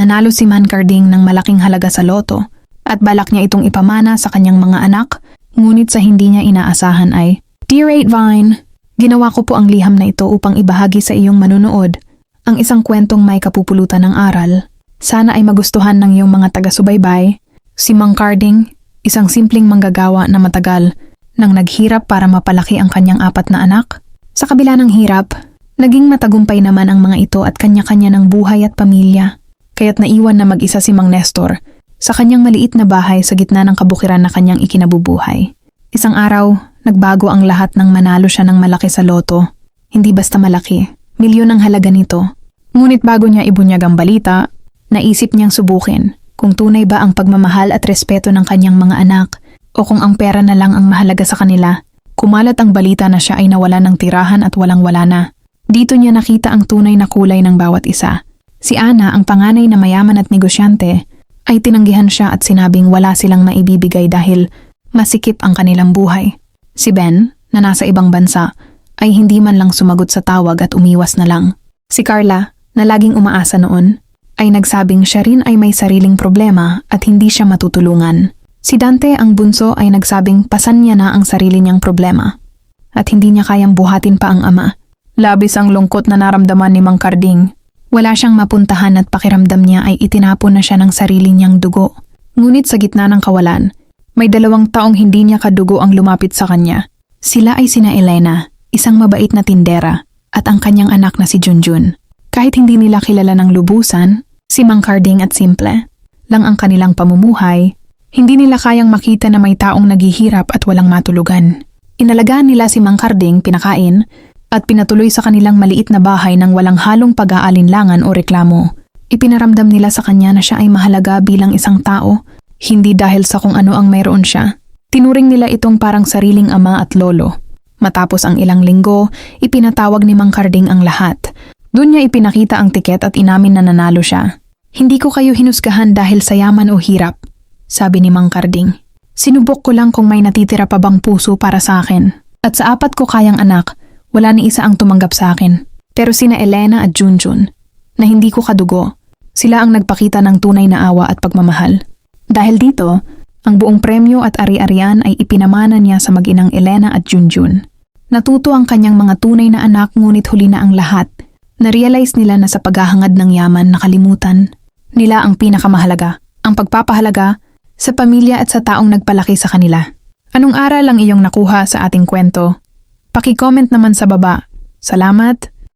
Nanalo si Mancarding ng malaking halaga sa loto at balak niya itong ipamana sa kanyang mga anak, ngunit sa hindi niya inaasahan ay, "Dear 8Vine, ginawa ko po ang liham na ito upang ibahagi sa iyong manunood ang isang kwentong may kapupulutan ng aral. Sana ay magustuhan ng iyong mga taga-subaybay." Si Mancarding, isang simpleng manggagawa na matagal nang naghirap para mapalaki ang kanyang 4 na anak. Sa kabila ng hirap, naging matagumpay naman ang mga ito at kanya-kanya ng buhay at pamilya. Kaya't naiwan na mag-isa si Mang Nestor sa kanyang maliit na bahay sa gitna ng kabukiran na kanyang ikinabubuhay. Isang araw, nagbago ang lahat nang manalo siya ng malaki sa loto. Hindi basta malaki, milyon ang halaga nito. Ngunit bago niya ibunyag ang balita, naisip niyang subukin kung tunay ba ang pagmamahal at respeto ng kanyang mga anak o kung ang pera na lang ang mahalaga sa kanila. Kumalat ang balita na siya ay nawalan ng tirahan at walang-wala na. Dito niya nakita ang tunay na kulay ng bawat isa. Si Ana, ang panganay na mayaman at negosyante, ay tinanggihan siya at sinabing wala silang maibibigay dahil masikip ang kanilang buhay. Si Ben, na nasa ibang bansa, ay hindi man lang sumagot sa tawag at umiwas na lang. Si Carla, na laging umaasa noon, ay nagsabing siya rin ay may sariling problema at hindi siya matutulungan. Si Dante, ang bunso, ay nagsabing pasan niya na ang sarili niyang problema at hindi niya kayang buhatin pa ang ama. Labis ang lungkot na naramdaman ni Mang Carding. Wala siyang mapuntahan at pakiramdam niya ay itinapon na siya ng sarili niyang dugo. Ngunit sa gitna ng kawalan, may 2 taong hindi niya kadugo ang lumapit sa kanya. Sila ay sina Elena, isang mabait na tindera, at ang kanyang anak na si Junjun. Kahit hindi nila kilala ng lubusan, si Mang Carding at simple lang ang kanilang pamumuhay, hindi nila kayang makita na may taong naghihirap at walang matulugan. Inalagaan nila si Mang Carding, pinakain, at pinatuloy sa kanilang maliit na bahay ng walang halong pag-aalinlangan o reklamo. Ipinaramdam nila sa kanya na siya ay mahalaga bilang isang tao, hindi dahil sa kung ano ang mayroon siya. Tinuring nila itong parang sariling ama at lolo. Matapos ang ilang linggo, ipinatawag ni Mang Carding ang lahat. Doon niya ipinakita ang tiket at inamin na nanalo siya. "Hindi ko kayo hinusgahan dahil sa yaman o hirap," sabi ni Mang Carding. "Sinubok ko lang kung may natitira pa bang puso para sa akin. At sa 4 ko kayang anak, wala ni isa ang tumanggap sa akin. Pero sina Elena at Junjun, na hindi ko kadugo, sila ang nagpakita ng tunay na awa at pagmamahal. Dahil dito, ang buong premyo at ari-arian ay ipinamana niya sa mag-inang Elena at Junjun. Natuto ang kanyang mga tunay na anak ngunit huli na ang lahat. Na-realize nila na sa paghahangad ng yaman nakalimutan nila ang pinakamahalaga, ang pagpapahalaga sa pamilya at sa taong nagpalaki sa kanila. Anong aral ang iyong nakuha sa ating kwento? Paki-comment naman sa baba. Salamat!